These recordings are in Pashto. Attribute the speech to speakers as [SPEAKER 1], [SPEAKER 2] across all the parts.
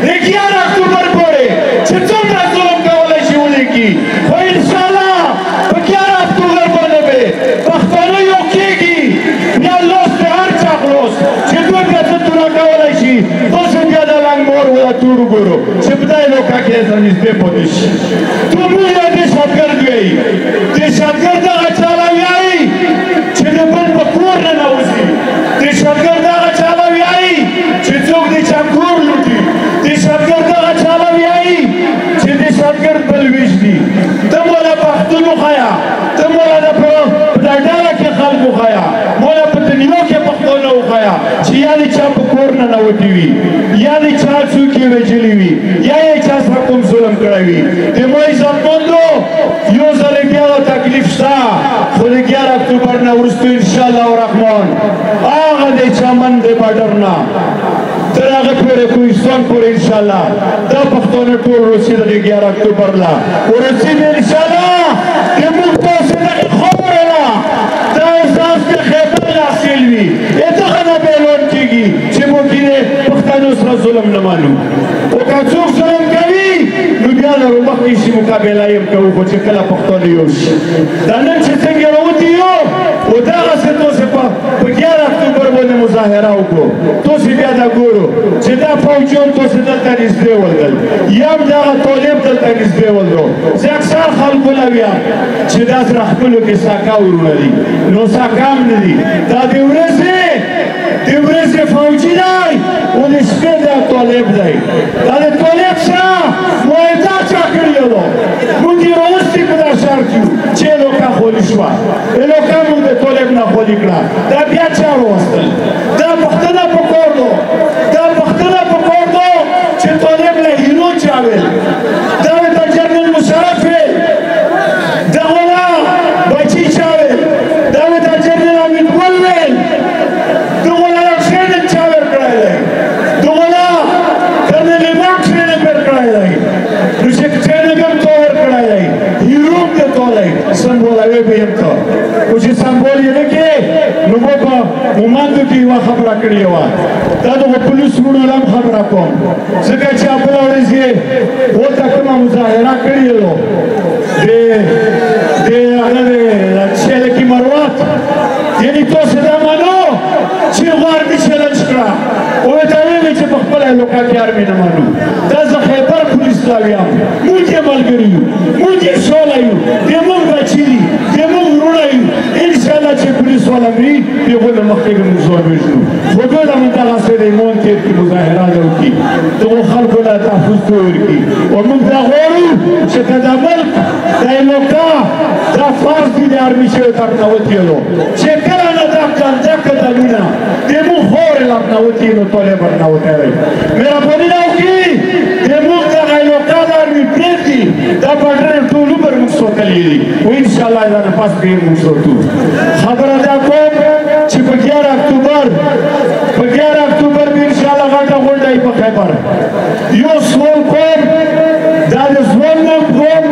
[SPEAKER 1] د 11 اکتوبر پورې چې څومره ظلم کولی شي ولیکي خو انشاءالله په 11 اکتوبر باندې به پښتانه یو کېږي بیا لوست د هر چا خلاص چې دوی بیا څه توره کولی شي تاسو بیا د لنګ مور ولا تور وګورو چې په دې لوکا کې سره نږدې پاتې شي تو موږ د دهشتګرد وایي دهشتګرد هغه چاله وایي چې د بل په کور ننوځي دهشتګرد هغه چاله وایي چې څوک د چا کور لوټي دهشتګرد هغه چاله وایي چې دهشتګرد بل ویشتي ته مولا پښتون وښیه ته مولا د په ډاډه کې خلک وښیه مولا په دنیا کې پښتانه وښیه چې یا د چا په کور ننوتي وي یا د چا څوک یې وژلي وي یا یې چا سره کوم ظلم کړی وي د مو عزتمندو یو ځل بیا تکلیف شته خو د 11 اکتوبر نه وروسته انشاءالله الرحمن هغه د چمن د بډر نه تر هغه پورې کوهستان پورې انشاءالله دا پښتانه ټول رسېدلي 11 اکتوبر لا ورسېږي انشاءالله د موږ تاسو دغې خبره ده دا احساس د خیبر حاصل وي دغه نه بیلون کېږي چې موږ یې پښتنو سره ظلم نه مانو او که څوک ظلم کوي نو بیا د مخکې شي مقابله یې کوو خو چې کله پښتانه یو شي دا نن چې څنګه راوتي یو او دغسې تاسې په 11 اکتوبر باندې مظاهره وکړو تاسې بیا دا ګورو چې دا فوجیان تاسې دلته نږدې ولدل یا هم دغه طالب دلته نږدې ولدو زه اکثر خلکو له ویم چې دا سره خپلو کې ساکه ورونه دي نو ساکه هم نه دي دا د ورځې فوجي دی او د شپې دا طالب دی دا د طالب سره معاهده چا کړې ده موږ یې راوستي په دا شرط یو چې لوکه خولي شوه لوکه موږ د طالب نه خولي کړه دا بیا چا راوستل دا پښتنه په کار ده دا پښتنه په کار ده چې طالب له هیرو چا ویل دا ورته جنرال مشرف ویل دغه نه بچي چا ویل دا ورته جنرال امین ګل ویل دغه نه ټرېننګ چا ورکړی دی دغه نه کرنل امام ټرېننګ ورکړی دی نو چې ټرېننګ هم تا ورکړی دی هیرو هم دې تولی سمبولوي به یم ته خو چې سمبول یې نه کړې نو ما په مومندو کې یوه خبره کړې وه دا دغه پولیس وروڼو له هم خبره کوم ځکه چې بله ورځ یې ورته کومه مظاهره کړې وه د هغه د شیلکي مروت یعنې تاسې دا منو چې غوار مې چلنج کړه او ورته ویلې چې په خپله یې لوکه کې ارمې نه منو دا زه خیبر پولیس ته ویم موږ یې ملګري یو موږ یې سوله یو د موږ بچي دي د موږ وروڼه یو انشاءالله چې پولیس والا مري د هغوی نه مخکې به موږ ځوان وژنو خو دوی له موږ دغسې د ایمان تېر کړي مظاهرات وکړي دغو خلکو له تحفظ دوی ورکړي او موږ دا غواړو چې که د ملک دا لوکه دا فرض دي د ارمي شوی ترنوتي یلو چې کله نه دا کنده قدمونه د موږ خورې لرنوتي نو طالب ورنوتی دی مهرباني نه وکړي د موږ دغه لوکه د ارمي پرېږدي دا بډرې ټول عمر موږ سوتلي دي او انشاءالله دا نه پس ډېر موږ سوتو خبره دا کوم چې په 11 اکتوبر به انشاءالله غټه غونډه وي په خیبر یو سوال کوم دا د ځوان نام کوم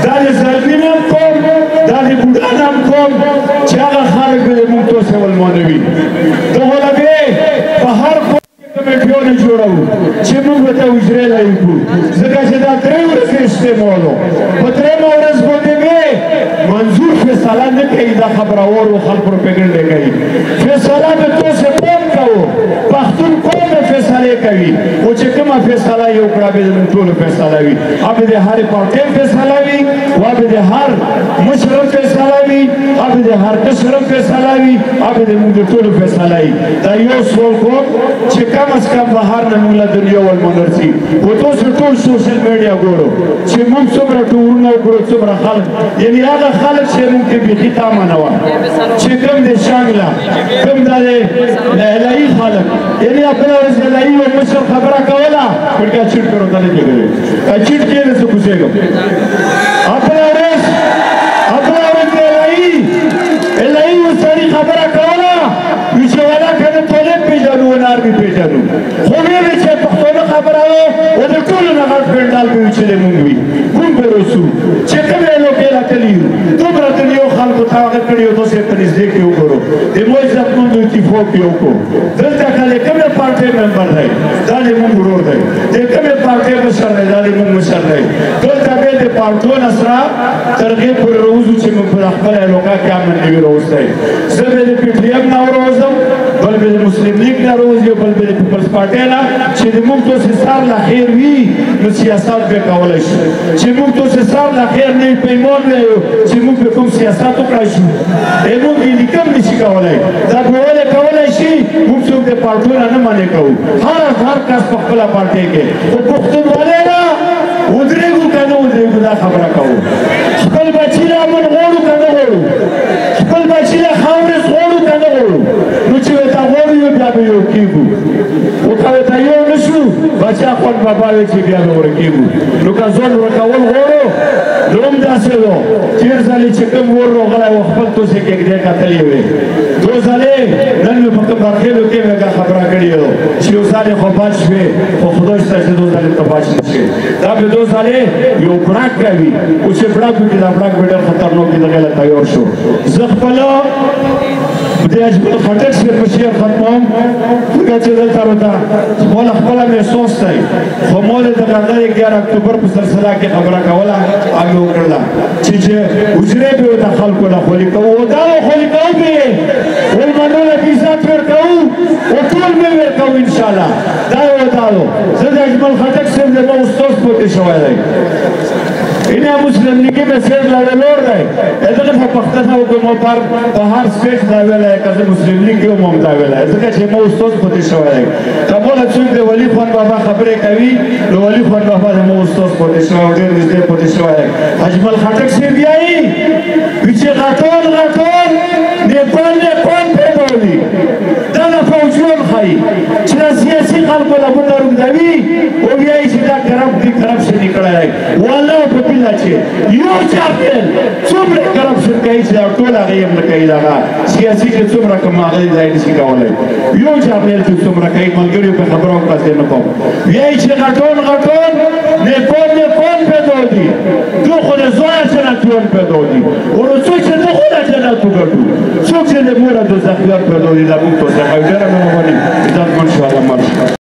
[SPEAKER 1] دا د زلمي نام کوم دا د بوډا نام کوم چې هغه خلک به موږ تاسې ولمانوي دغه له بې په هر کور کې کمیټیونه جوړوو چې موږ ورته حجرې لایق کړو ځکه چې دا 3 ورځې اجتماع ده په 3 ورځ باندې به منظور فیصله نه کوي دا خبرور و خلک پروپیګنډه کوي فیصله به تاسې پام کوو پښتون قوم به فیصلې کوي او چې کومه فیصله یې وکړه به زموږ ټولو فیصله وي به د هرې پارټۍ فیصله وي به د هر مشر هم فیصله وي به د هر کشر هم فیصله وي به د موږ د ټولو فیصله وي دا یو سوال کوم چې کم از کم بهر نه موږ له دنیا ولمنرسي خو تاسو ټول سوشل میډیا ګورو چې موږ څومره ټورونه وکړو څومره خلک یعنې هغه خلک چې موږ کې بیخي تامه نه وه چې کوم د شانګله کوم دا د لهلایي خلک یعنې بله ورځ لهلایي یو مشر خبره کوله ورکه چیټ کړو ته نه کېدلی چیټ کېږي زه کوشېږم بله ورځ لهلایي یو سړي خبره کوله وي چې ولکه د طالب پېژنو و نار مې پېژنو خو ویلې چې پښتانه خبره وه و د ټولو نه غټ پنډال به وي چې د مونږ وي مونږ به رسو چې کومې لوکې راتلي یو دومره د یو خلکو ته هغه کړي یو داسې په نږدې کې وګورو د مو عزتمندو اتفاق یې وکړو دلته که د کومې پارټۍ ممبر دی دا د مونږ ورور دی د نوی روسته زه به د پی ټی ایم نه وروځم بل به د مسلم لیگ نه وروځي بل به د پیپلز پارټۍ نه چې د موږ دوسې سر لا خیر وي نو سیاست به کولی شو چې موږ دوسې سر لا خیر نه وي پیمان وایو چې موږ به کوم سیاست وکړی شو موږ یې لیکم نشي کولی دا به ولې کولی شي موږ څوک د پارټیو نه نه منې کوو هر کس په خپله پارټۍ کې خو پښتونولۍ نه ودرېږو که نه ودرېږو دا خبره کوو خپل بچي له امن غواړو که نه غواړو خپل بچي له خاورې غواړو که نه غواړو نو چې ورته غواړو یو بیا به یو کېږو خو که ورته یو نه شو بچا خوند بابا وی چې بیا به ورکېږو نو که ځان ورکول غواړو نو هم داسې و تېر ځلې چې کوم ور راغلی و خپل توسې کېږدۍ کتلې وې دو ځلې نن مې په کوم برخېلو کې مې دا خبره کړې وه چې یو ځل یې خو بچ شوې خو خدای شته چې دو ځلې ته بچ نه شوې دا به دو ځلې یو بړک کوي خو چې بړک وکړي دا بړک به ډېر خطرناک دي دغې له تیار شو زه خپله د اجمل خټک صاحب په شعر ختموم ځکه چې دلته راته ماله خپله محسوس دی خو ما د دغه 11 اکتوبر په سلسله کې خبره کوله هغې وکړله چې حجرې به ورته خلکو له خولي کوو دا به خولي کوو به یې ولمنو له عزت ورکوو او ټول به ورکوو انشاءالله دا یې ودالو زه د اجمل خټک صاحب زما استاد پاتې شوی دی اینا مسلم لیگی میں سیر لڑے لوڑ رہے ایسا کہ پختنا حکومت پر ہر سپیش داویل ہے کہ مسلم لیگ کیوں مم داویل ہے ایسا کہ چھے مو استوز پوتی شوئے ہے کبولا چون دے ولی خوان بابا خبرے کوي لو ولی خوان بابا دے مو استوز پوتی شوئے ہے دیر نزدے پوتی شوئے ہے اجمل خٹک سے بیائی پیچھے غطون نیپال پیدا ہوئی دانا فوجیون خواهی چرا سیاسی خلقو لابون روم دوی او بیایی چی دا کرپشن نکڑا ہے والله په پیلا چې یو چاپل څومره کرپشن کوي چې دا ټول هغه یې نه کوي دا سیاسي چې څومره کوم هغه ځای نشي کولی یو چاپل چې څومره کوي ملګري په خبرو پسې نه کوم بیایی چې غټون نیپال پیدا دي دو خود زویا جنتیان پیدا دي اونو څوک چې د خود جنت وګټو څوک چې د مور د زخیار پیدا دي دا موږ ته څه خبره نه وایي دا ټول شو